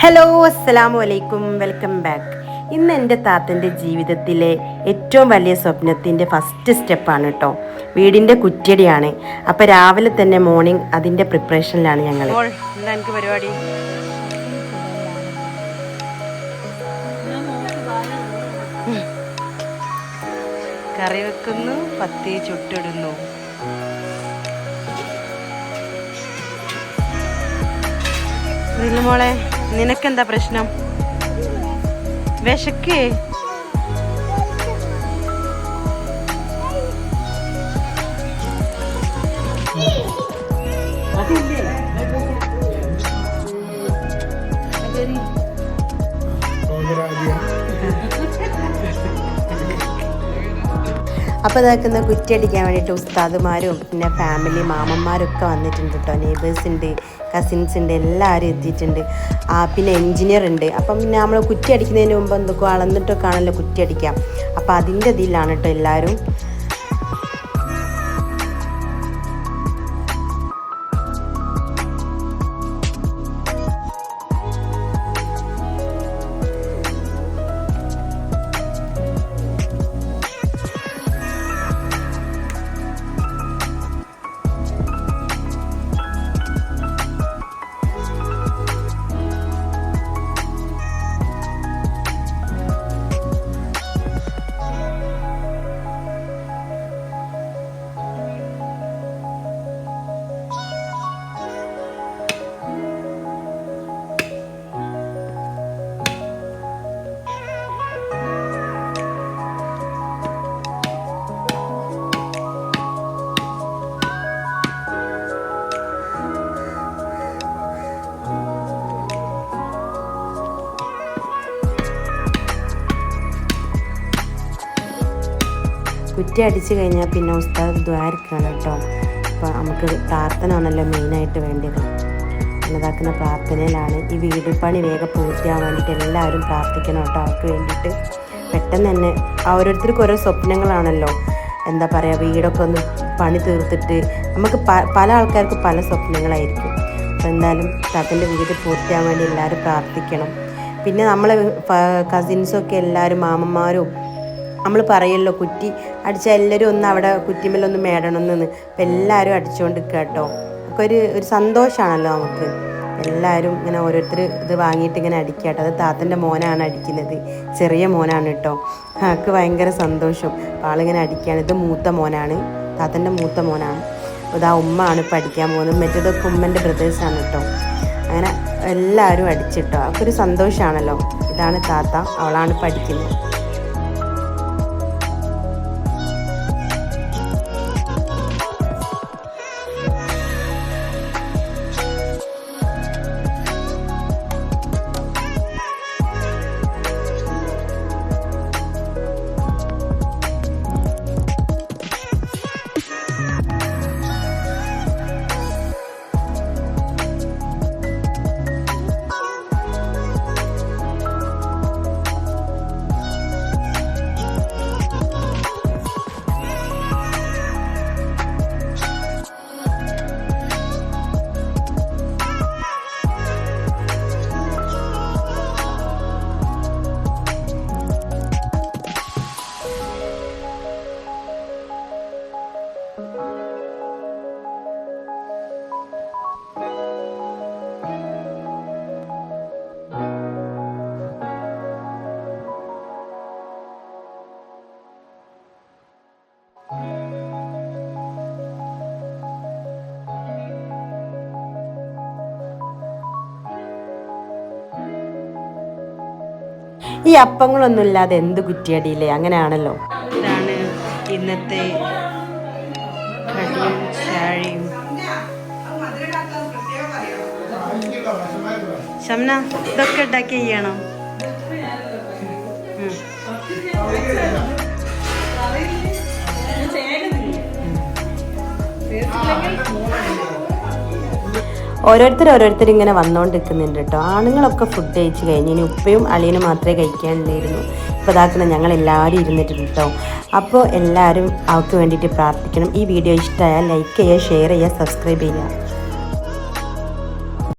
Hello, അസ്സലാമു അലൈക്കും, welcome back. ഇന്ന് എൻ്റെ താത്തൻ്റെ ജീവിതത്തിലെ ഏറ്റവും വലിയ സ്വപ്നത്തിൻ്റെ ഫസ്റ്റ് സ്റ്റെപ്പാണ് കേട്ടോ. വീടിൻ്റെ കുറ്റിയടിയാണ്. അപ്പോൾ രാവിലെ തന്നെ മോർണിംഗ് അതിൻ്റെ പ്രിപ്പറേഷനിലാണ് ഞങ്ങൾ. എന്താ എനിക്ക് പരിപാടി? കറി വെക്കുന്നു, പത്തി ചുട്ടിടുന്നു. മോളെ, നിനക്കെന്താ പ്രശ്നം? വിശക്കേ? അപ്പോൾ ഇതാക്കുന്ന കുറ്റിയടിക്കാൻ വേണ്ടിയിട്ട് ഉസ്താദുമാരും പിന്നെ ഫാമിലി മാമന്മാരും ഒക്കെ വന്നിട്ടുണ്ട് കേട്ടോ. നെയ്ബേഴ്സ് ഉണ്ട്, കസിൻസ് ഉണ്ട്, എല്ലാവരും എത്തിയിട്ടുണ്ട്. പിന്നെ എൻജിനീയർ ഉണ്ട്. അപ്പം പിന്നെ നമ്മൾ കുറ്റി അടിക്കുന്നതിന് മുമ്പ് എന്തൊക്കെ അളന്നിട്ടൊക്കെ ആണല്ലോ കുറ്റി അടിക്കാം. അപ്പോൾ അതിൻ്റെ ഇതിലാണ് കേട്ടോ എല്ലാവരും. കുറ്റി അടിച്ച് കഴിഞ്ഞാൽ പിന്നെ ഉസ്താദ് ദ്വാരക്കാണ് കേട്ടോ. അപ്പോൾ നമുക്ക് പ്രാർത്ഥനയാണല്ലോ മെയിനായിട്ട് വേണ്ടത്. എന്നതാക്കുന്ന പ്രാർത്ഥനയിലാണ്. ഈ വീട് പണി വേഗം പൂർത്തിയാകാൻ വേണ്ടിയിട്ട് എല്ലാവരും പ്രാർത്ഥിക്കണം കേട്ടോ. അവർക്ക് വേണ്ടിയിട്ട് പെട്ടെന്ന് തന്നെ ഓരോരുത്തർക്കും ഓരോ സ്വപ്നങ്ങളാണല്ലോ. എന്താ പറയുക, വീടൊക്കെ ഒന്ന് പണി തീർത്തിട്ട് നമുക്ക് പല ആൾക്കാർക്ക് പല സ്വപ്നങ്ങളായിരിക്കും. അപ്പോൾ എന്തായാലും താത്തൻ്റെ വീട് പൂർത്തിയാകാൻ വേണ്ടി എല്ലാവരും പ്രാർത്ഥിക്കണം. പിന്നെ നമ്മളെ കസിൻസൊക്കെ എല്ലാവരും മാമന്മാരും നമ്മൾ പറയുമല്ലോ കുറ്റി അടിച്ചാൽ എല്ലാവരും ഒന്ന് അവിടെ കുറ്റിമേലൊന്ന് മേടണമെന്ന്. അപ്പം എല്ലാവരും അടിച്ചുകൊണ്ട് നിൽക്കുക കേട്ടോ. ഒക്കെ ഒരു സന്തോഷമാണല്ലോ നമുക്ക്. എല്ലാവരും ഇങ്ങനെ ഓരോരുത്തർ ഇത് വാങ്ങിയിട്ട് ഇങ്ങനെ അടിക്കുക കേട്ടോ. അത് താത്തൻ്റെ മോനാണ് അടിക്കുന്നത്, ചെറിയ മോനാണ് കേട്ടോ. ആൾക്ക് ഭയങ്കര സന്തോഷം. അപ്പോൾ ആളിങ്ങനെ അടിക്കുകയാണ്. ഇത് മൂത്ത മോനാണ്, താത്തൻ്റെ മൂത്ത മോനാണ്. ഇതാ ഉമ്മ ആണ് ഇപ്പോൾ അടിക്കാൻ പോകുന്നത്. മറ്റേതൊക്കെ ഉമ്മൻ്റെ ബ്രദേഴ്സാണ് കേട്ടോ. അങ്ങനെ എല്ലാവരും അടിച്ചിട്ടോ. അതൊക്കെ ഒരു സന്തോഷമാണല്ലോ. ഇതാണ് താത്ത, അവളാണ് ഇപ്പോൾ അടിക്കുന്നത്. ഈ അപ്പങ്ങളൊന്നും ഇല്ലാതെ എന്ത് കുറ്റിയടിയില്ലേ? അങ്ങനെയാണല്ലോ. ഇതാണ് ഇന്നത്തെ കടിയും ചാഴയും. ഷംന, ഇതൊക്കെ ഉണ്ടാക്കി ചെയ്യണം. ഓരോരുത്തർ ഇങ്ങനെ വന്നുകൊണ്ടിരിക്കുന്നുണ്ട് കേട്ടോ. ആണുങ്ങളൊക്കെ ഫുഡ് കഴിച്ച് കഴിഞ്ഞ് ഇനി ഉപ്പയും അളിയനും മാത്രമേ കഴിക്കാനുണ്ടായിരുന്നു. ഇപ്പോൾ ഇതാക്കണം ഞങ്ങളെല്ലാവരും ഇരുന്നിട്ടുണ്ട് കേട്ടോ. അപ്പോൾ എല്ലാവരും അവർക്ക് വേണ്ടിയിട്ട് പ്രാർത്ഥിക്കണം. ഈ വീഡിയോ ഇഷ്ടമായാൽ ലൈക്ക് ചെയ്യുക, ഷെയർ ചെയ്യുക, സബ്സ്ക്രൈബ് ചെയ്യുക.